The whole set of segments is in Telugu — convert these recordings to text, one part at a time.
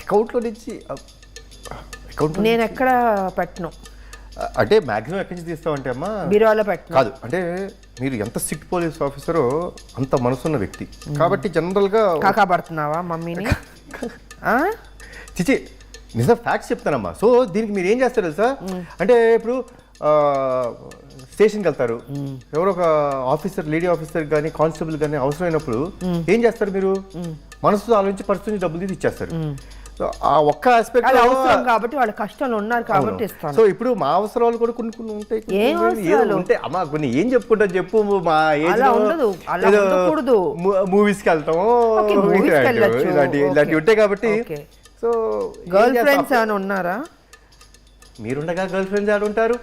అకౌంట్లో నుంచి నేను ఎక్కడ పెట్టను, అంటే మ్యాక్సిమం ఎక్కడి నుంచి తీస్తామంటే అమ్మా బీరువాలో పెట్టను. కాదు, అంటే మీరు ఎంత స్ట్రిక్ట్ పోలీస్ ఆఫీసరో అంత మనసున్న వ్యక్తి కాబట్టి జనరల్గా కాకా పడుతున్నావా మమ్మీని? చిచి నిజం ఫ్యాక్ట్స్ చెప్తానమ్మా. సో దీనికి మీరు ఏం చేస్తారు తెలుసా, అంటే ఇప్పుడు స్టేషన్కి వెళ్తారు, ఎవరో ఒక ఆఫీసర్, లేడీ ఆఫీసర్ కానీ కానిస్టేబుల్ కానీ అవసరమైనప్పుడు ఏం చేస్తారు మీరు? మనసుతో ఆలోచించి పరిస్థితి డబ్బులు తీసి ఇచ్చేస్తారు. సో ఆ ఒక్క ఆస్పెక్ట్ కాబట్టి వాళ్ళ కష్టాలు ఉన్నారు కాబట్టి ఇస్తాను. సో ఇప్పుడు మా అవసరాలు కూడా కొన్ని కొన్ని ఉంటాయి, ఉంటాయి అమ్మా. కొన్ని ఏం చెప్పుకుంటా చెప్పు, మా ఏజ్ మూవీస్కి వెళ్తాము, ఇలాంటివి ఉంటాయి కాబట్టి. సో గర్ల్ ఫ్రెండ్స్ ఏమైనా ఉన్నారా? మీరుండగా గర్ల్ ఫ్రెండ్స్ ఆడు ఉంటారు,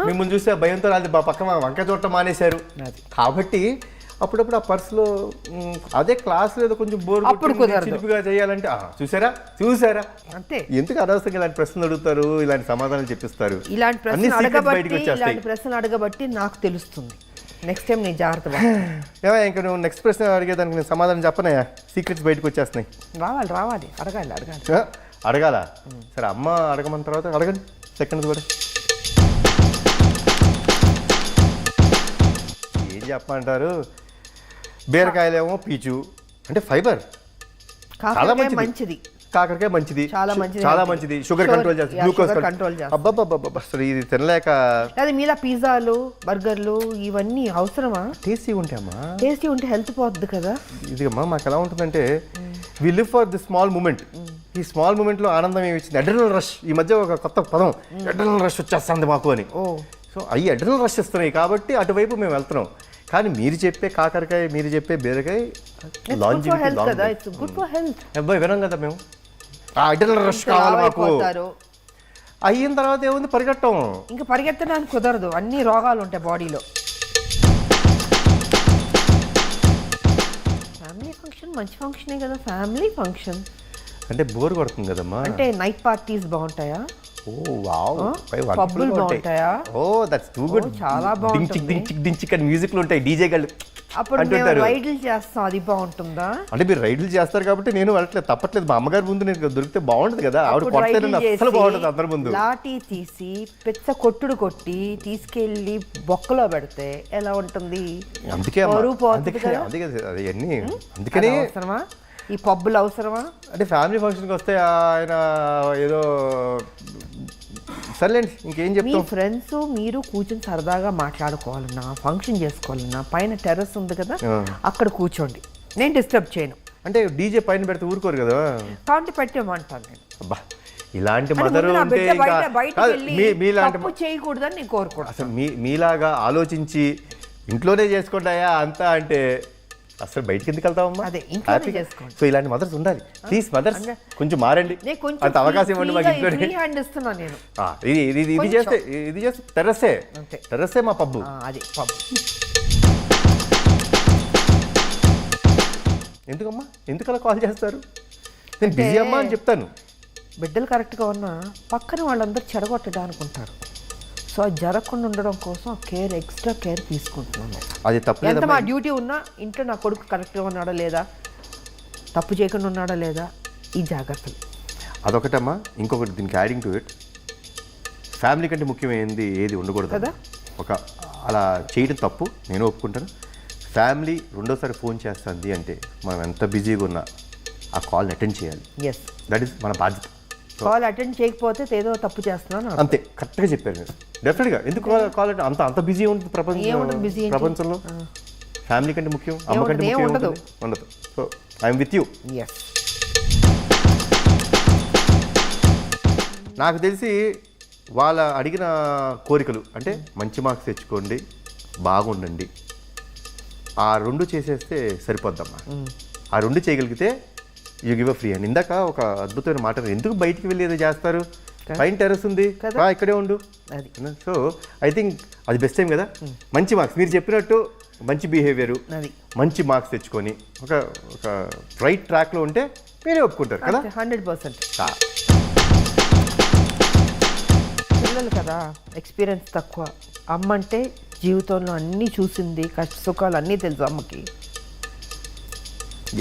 మిమ్మల్ని చూస్తే భయంతో అది పక్కన వంక చూడటం మానేశారు. కాబట్టి అప్పుడప్పుడు ఆ పర్సులో అదే క్లాస్ లేదు కొంచెం బోర్ చిలిపిగా చేయాలంటే చూసారా చూసారా అంతే. ఎందుకు అనవసరంగా ఇలాంటి ప్రశ్నలు అడుగుతారు, ఇలాంటి సమాధానాలు చెప్పిస్తారు. ఇలాంటి ప్రశ్నలు అడగబట్టి నాకు తెలుస్తుంది. నెక్స్ట్ టైం నేను జాగ్రత్త. ఇంకా నువ్వు నెక్స్ట్ ప్రశ్న అడిగేదానికి నేను సమాధానం చెప్పనయా, సీక్రెట్స్ బయటకు వచ్చేస్తున్నాయి. రావాలి అడగాలి. అడగాల? సరే అమ్మ అడగమన్న తర్వాత అడగండి, సెకండ్ కూడా ఏం చెప్పమంటారు. బీరకాయలేమో పీచు అంటే ఫైబర్, చాలా మంచిది. కాకరకాయ మంచిది, చాలా మంచిది. షుగర్ కంట్రోల్ చేస్తుంది, గ్లూకోజ్ కంట్రోల్ చేస్తుంది. అబ్బబ్బబ్బబ్బ అసలు ఇది తినలేక. అది మీలా పిజ్జాలు, బర్గర్లు ఇవన్నీ అవసరమా? టేస్టీ ఉంటాయమ్మా, టేస్టీ ఉంటే హెల్త్ పోద్ది కదా. ఇది అమ్మా మాకు ఎలా ఉంటుందంటే, we live for the small moment. ఈ స్మాల్ మూమెంట్లో ఆనందం ఏమి ఇచ్చింది? Adrenal rush. ఈ మధ్య ఒక కొత్త పదం అడ్రినల్ రష్ వచ్చేస్తుంది మాకు అని. సో అవి అడ్రినల్ రష్ ఇస్తున్నాయి కాబట్టి అటువైపు మేము వెళ్తున్నాం. కానీ మీరు చెప్పే కాకరకాయ, మీరు చెప్పే బీరకాయ అబ్బాయి వినం కదా మేము. అడ్రినల్ రష్ కావాలి మాకు. అయిన తర్వాత ఏముంది, పరిగెట్టం. ఇంకా పరిగెత్తడానికి కుదరదు, అన్ని రోగాలు ఉంటాయి బాడీలో. ఫ్యామిలీ ఫంక్షన్ మంచి ఫంక్షనే కదా, ఫ్యామిలీ ఫంక్షన్ అంటే బోర్ కొడుతుంది కదమ్మా. అంటే నైట్ పార్టీస్ బాగుంటాయా? ఓ వావ్, పబ్బులు బాగుంటాయా? Oh that's too good. చాలా బాగుంటుంది. డించిక్ అని మ్యూజిక్లు ఉంటాయి, డీజే గళ్ళు అప్పుడు మేము రైడ్లు చేస్తాం, అది బాగుంటుందా? అంటే మీరు రైడ్లు చేస్తారు కాబట్టి నేను వెళ్ళట్లేదు, తప్పట్లేదు. మా అమ్మగారి ముందు నేను దొరికితే బాగుంటుంది కదా, ఆవిడ కొడితే అసలు బాగుంటుంది అందరి ముందు. లాఠీ తీసి పెద్ద కొట్టుడు కొట్టి తీసుకెళ్లి బొక్కలో పెడితే ఎలా ఉంటుంది? అందుకే అందుకనే అవసరమా ఈ పబ్బులు? అవసరమా? అంటే ఫ్యామిలీ ఫంక్షన్కి వస్తే ఆయన ఏదో సర్లేండి, ఇంకేం చెప్తాం. మీ ఫ్రెండ్స్ మీరు కూర్చొని సరదాగా మాట్లాడుకోవాలన్నా, ఫంక్షన్ చేసుకోవాలన్నా పైన టెర్రస్ ఉంది కదా, అక్కడ కూర్చోండి, నేను డిస్టర్బ్ చేయను. అంటే డీజే పైన పెడితే ఊరుకోరు కదా, కాబట్టి పెట్టేమంటాను నేను. అబ్బా ఇలాంటి మదర్ ఉంటే చేయకూడదని నేను కోరుకోను. అసలు మీలాగా ఆలోచించి ఇంట్లోనే చేసుకుంటాయా అంతా అంటే అసలు బయటికి ఎందుకు వెళ్తామమ్మా? సో ఇలాంటి మదర్స్ ఉండాలి. ప్లీజ్ మదర్స్ కొంచెం మారండి, అంత అవకాశం ఇవ్వండి మాకు. ఇది చేస్తే టెర్రస్సే మా పబ్బు. ఎందుకమ్మా, ఎందుకు అలా కాల్ చేస్తారు? నేను బిజీ అమ్మా అని చెప్తాను. బిడ్డలు కరెక్ట్గా ఉన్నా పక్కన వాళ్ళందరూ చెడగొట్టడానికి ఉంటారు. సో అది జరగకుండా ఉండడం కోసం కేర్, ఎక్స్ట్రా కేర్ తీసుకుంటున్నాను. అది తప్పు. ఎంత మా డ్యూటీ ఉన్నా ఇంట్లో నా కొడుకు కరెక్ట్గా ఉన్నాడా లేదా, తప్పు చేయకుండా ఉన్నాడా లేదా, ఈ జాగ్రత్తలు. అదొకటమ్మా. ఇంకొకటి దీనికి యాడింగ్ టు ఇట్, ఫ్యామిలీ కంటే ముఖ్యమైనది ఏది ఉండకూడదు కదా. ఒక అలా చేయడం తప్పు, నేను ఒప్పుకుంటాను. ఫ్యామిలీ రెండోసారి ఫోన్ చేస్తుంది అంటే మనం ఎంత బిజీగా ఉన్నా ఆ కాల్ని అటెండ్ చేయాలి. ఎస్, దట్ ఈస్ మన బాధ్యత. కాల్ అటెండ్ చేయకపోతే ఏదో తప్పు చేస్తున్నాను అంతే. కరెక్ట్గా చెప్పారు మీరు. డెఫినెట్గా ఎందుకు కాల్ అంత బిజీ ఉంటుంది ప్రపంచంలో. ఫ్యామిలీ కంటే ముఖ్యం, అమ్మ కంటే ముఖ్యం ఉండదు. So I'm with you. నాకు తెలిసి వాళ్ళ అడిగిన కోరికలు అంటే మంచి మార్క్స్ తెచ్చుకోండి, బాగుండండి, ఆ రెండు చేసేస్తే సరిపోద్దమ్మా. ఆ రెండు చేయగలిగితే you give a free. And ఇందాక ఒక అద్భుతమైన మాట, ఎందుకు బయటికి వెళ్ళి ఏదో చేస్తారు, పైన టెర్రస్ ఉంది ఇక్కడే ఉండు. సో ఐ థింక్ అది బెస్ట్ టైం కదా. మంచి మార్క్స్ మీరు చెప్పినట్టు, మంచి బిహేవియర్, మంచి మార్క్స్ తెచ్చుకొని ఒక రైట్ ట్రాక్లో ఉంటే మీరే ఒప్పుకుంటారు కదా. 100%. పిల్లలు కదా, ఎక్స్పీరియన్స్ తక్కువ. అమ్మ అంటే జీవితంలో అన్నీ చూసింది, కష్ట సుఖాలు అన్నీ తెలుసు అమ్మకి.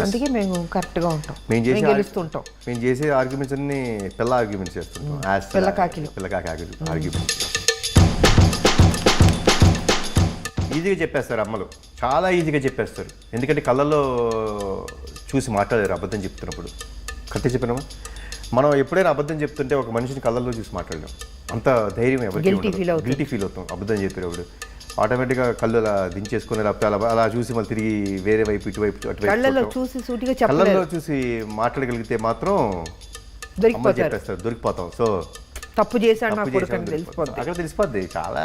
అందుకే మేము కరెక్ట్గా ఉంటాం, మేము మేము గెలుస్తుంటాం. మేము చేసే ఆర్గ్యుమెంట్స్ అన్ని పిల్ల ఆర్గ్యుమెంట్స్ చేస్తుంటాం. పిల్లకాకి ఆర్గ్యుమెంట్స్ ఈజీగా చెప్పేస్తారు అమ్మలు, చాలా ఈజీగా చెప్పేస్తారు. ఎందుకంటే కళ్ళల్లో చూసి మాట్లాడారు అబద్ధం చెప్తున్నప్పుడు. కరెక్ట్గా చెప్పినామా? మనం ఎప్పుడైనా అబద్ధం చెప్తుంటే ఒక మనిషిని కళ్ళల్లో చూసి మాట్లాడలేం. అంత ధైర్యం ఎవరికి గిల్టీ ఫీల్ అవుతాం అబద్ధం చెప్పేటప్పుడు. ఆటోమేటిక్గా కళ్ళు అలా దించేసుకుని అలా చూసి మళ్ళీ తిరిగి వేరే వైపు ఇటువైపు కళ్ళల్లో చూసి మాట్లాడగలిగితే మాత్రం చెప్పేస్తారు, దొరికిపోతాం. సో తప్పు చేశాడు నా కొడుకు అని తెలిసిపోతుంది, అక్కడ తెలిసిపోద్ది. చాలా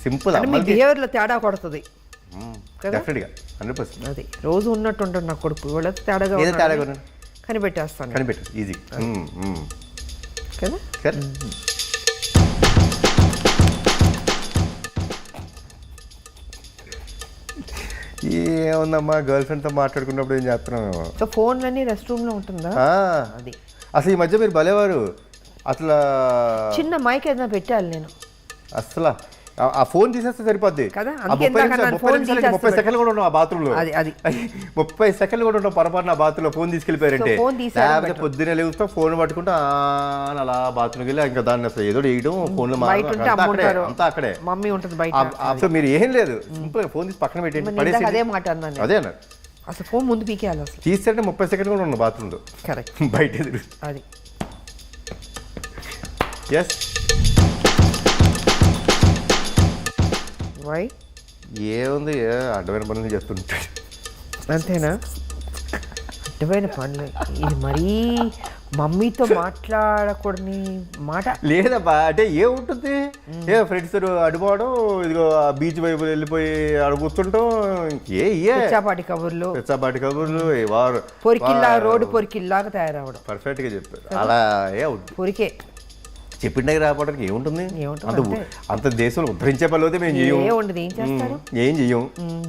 సింపుల్. బిహేవియర్లో తేడా కొడుతుంది డెఫినెట్గా 100%. అది రోజు ఉన్నట్టు ఉంటాడు నా కొడుకు, వాళ్ళ తేడాగా కనిపెట్టు ఈజీ కదా. ఏముందమ్మా, గర్ల్ ఫ్రెండ్తో మాట్లాడుకున్నప్పుడు ఏం చేస్తున్నావు? సో ఫోన్లన్నీ రెస్ట్ రూమ్లో ఉంటుందా? అది అసలు ఈ మధ్య మీరు భలేవారు. అసలు చిన్న మైక్ ఏదైనా పెట్టాలి నేను. అసలు ఆ ఫోన్ తీసేస్తే సరిపోద్ది కదా. 30 సెకండ్లు కూడా ఉన్నాం ఆ బాత్రూంలో. 30 సెకండ్లు కూడా ఉన్నాం పొరపాటున ఆ బాత్రూంలో ఫోన్ తీసుకెళ్ళిపోయారంటే. లేకపోతే పొద్దున్నే లేవుతాం ఫోన్ పట్టుకుంటా అలా బాత్రూమ్కి వెళ్ళి ఇంకా దాన్ని అసలు ఏదో వేయడం ఫోన్లో అంతా అక్కడే మమ్మీ ఉంటుంది బయట. అసలు మీరు ఏం లేదు, సింపుల్ ఫోన్ తీసి పక్కన పెట్టేయండి. అదే మాట అన్నాను. అదే అన్నారు, అసలు ఫోన్ ముందు పీకేయాలి. అసలు తీసేస్తే 30 సెకండ్లు కూడా ఉన్నాం బాత్రూంలో. కరెక్ట్. బయట ఎదురు అది ఎస్. ఏముంది, అడ్డమైన పనులు చేస్తుంటాడు అంతేనా? అడ్డమైన పనులు ఇది మరీ మమ్మీతో మాట్లాడకూడని మాట లేదబ్బా. అంటే ఏముంటుంది, ఏ ఫ్రెండ్స్ అడిపోవడం, ఇదిగో బీచ్ వైపు వెళ్ళిపోయి అడుగుతుంటాం. పిచ్చాపాటి కబుర్లు వారు పొరికిల్లా రోడ్డు పొరికిల్లాగా తయారవడం. పర్ఫెక్ట్ గా చెప్పారు. అలా ఏ పొరికే చెప్పిన రావడానికి ఏముంటుంది? అంత దేశంలో ఉద్ధరించే పనులు అయితే మేము ఏం చెయ్యం.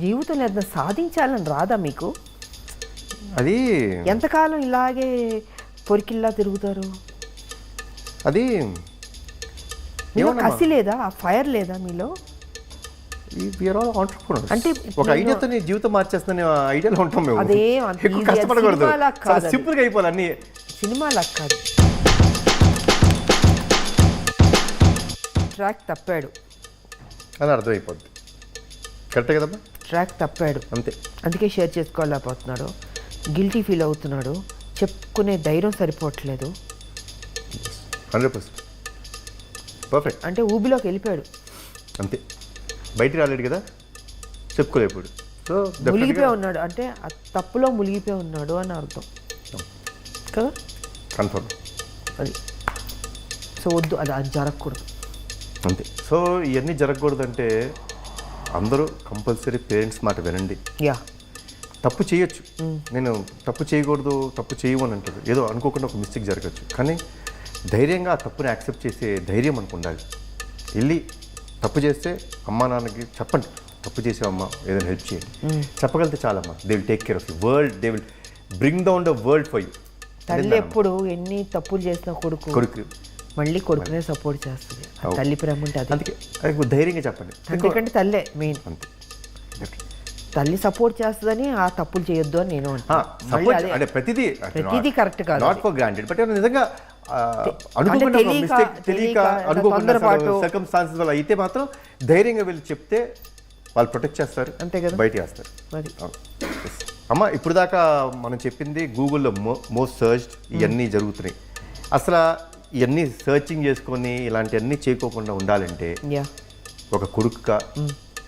జీవితంలో ఏదైనా సాధించాలని రాదా మీకు? అది ఎంతకాలం ఇలాగే పొరికిల్లా తిరుగుతారు? అది కసి లేదా, ఆ ఫైర్ లేదా మీలో? అంటే ఒక ఐడియాతో జీవితం మార్చేస్తున్న ఐడియాలో ఉంటాం మేము. ఎక్కువ కష్టపడకూడదు, సింపుల్ గా అయిపోవాలి అన్ని. సినిమాలా కాదు. ట్రాక్ తప్పాడు అని అర్థమైపోద్ది. కరెక్టే కదమ్మా? ట్రాక్ తప్పాడు అంతే, అందుకే షేర్ చేసుకోలేకపోతున్నాడు, గిల్టీ ఫీల్ అవుతున్నాడు, చెప్పుకునే ధైర్యం సరిపోవట్లేదు. 100% పర్ఫెక్ట్. అంటే ఊబిలోకి వెళ్ళిపోయాడు అంతే, బయటికి రాలేడు కదా, చెప్పుకోలేకపోయాడు. సో మునిగిపోయి ఉన్నాడు అంటే ఆ తప్పులో మునిగిపోయి ఉన్నాడు అని అర్థం కదా. కన్ఫర్మ్ అది. సో వద్దు, అది జరగకూడదు అంతే. సో ఇవన్నీ జరగకూడదంటే అందరూ కంపల్సరీ పేరెంట్స్ మాట వినండి. తప్పు చేయొచ్చు, నేను తప్పు చేయకూడదు, తప్పు చేయమని అంటారు. ఏదో అనుకోకుండా ఒక మిస్టేక్ జరగచ్చు, కానీ ధైర్యంగా ఆ తప్పుని యాక్సెప్ట్ చేసే ధైర్యం మనకు ఉండాలి. వెళ్ళి తప్పు చేస్తే అమ్మా నాన్నకి చెప్పండి, తప్పు చేసావమ్మా ఏదైనా హెల్ప్ చేయండి. చెప్పగలిగితే చాలమ్మా. They will take care of you world, they will bring down the world for you. తల్లి ఎప్పుడు ఎన్ని తప్పులు చేసిన కొడుకు మళ్ళీ కొడుకునే సపోర్ట్ చేస్తుంది. తల్లి ప్రేమ ఉంటే అందుకే ధైర్యంగా చెప్పండి. ఎందుకంటే తల్లే మెయిన్. అంతే, తల్లి సపోర్ట్ చేస్తుందని ఆ తప్పులు చేయొద్దు అని నేను అంటే ప్రతిదీ కరెక్ట్ కాదు, నాట్ ఫర్ గ్రాంటెడ్. బట్ నిజంగా సర్కమ్స్టాన్సెస్ వల్ల అయితే మాత్రం ధైర్యంగా వెళ్ళి చెప్తే వాళ్ళు ప్రొటెక్ట్ చేస్తారు, అంతే కదా, బయటికి వేస్తారు. అమ్మ ఇప్పుడు దాకా మనం చెప్పింది గూగుల్లో మోస్ట్ సర్చ్డ్ ఇవన్నీ జరుగుతున్నాయి. అసలు ఇవన్నీ సర్చింగ్ చేసుకొని ఇలాంటివన్నీ చేయకోకుండా ఉండాలంటే ఒక కొడుకుగా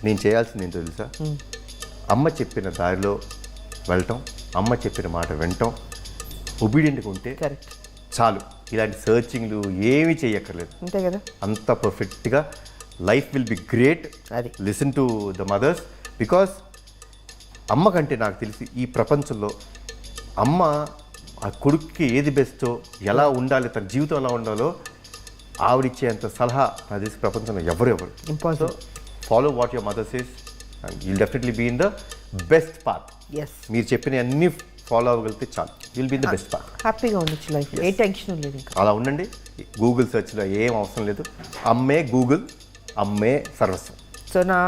నేను చేయాల్సింది ఏంటో తెలుసా? అమ్మ చెప్పిన దారిలో వెళ్ళటం, అమ్మ చెప్పిన మాట వినటం, ఒబీడియంట్గా ఉంటే చాలు. ఇలాంటి సర్చింగ్లు ఏమీ చేయక్కర్లేదు, అంతే కదా. అంత పర్ఫెక్ట్గా life will be great. Listen to the mothers, because అమ్మ కంటే నాకు తెలిసి ఈ ప్రపంచంలో అమ్మ ఆ కొడుక్కి ఏది బెస్టో, ఎలా ఉండాలి, తన జీవితం ఎలా ఉండాలో ఆవిడిచ్చేంత సలహా నాకు తెలిసి ప్రపంచంలో ఎవరు impossible. Follow what your mother says and you'll definitely be in the best path. మీరు చెప్పిన అన్ని ఫాలో అవ్వగలిగితే చాలు, will be in the best path. హ్యాపీగా ఉండొచ్చు లైఫ్, ఏ టెన్షన్ లేదు. అలా ఉండండి. గూగుల్ సెర్చ్లో ఏం అవసరం లేదు, అమ్మే గూగుల్, అమ్మే సర్వస్వం. సో నా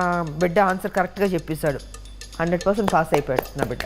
బిడ్డ ఆన్సర్ కరెక్ట్గా చెప్పేశాడు, 100% పాస్ అయిపోయాడు నా బిడ్డ.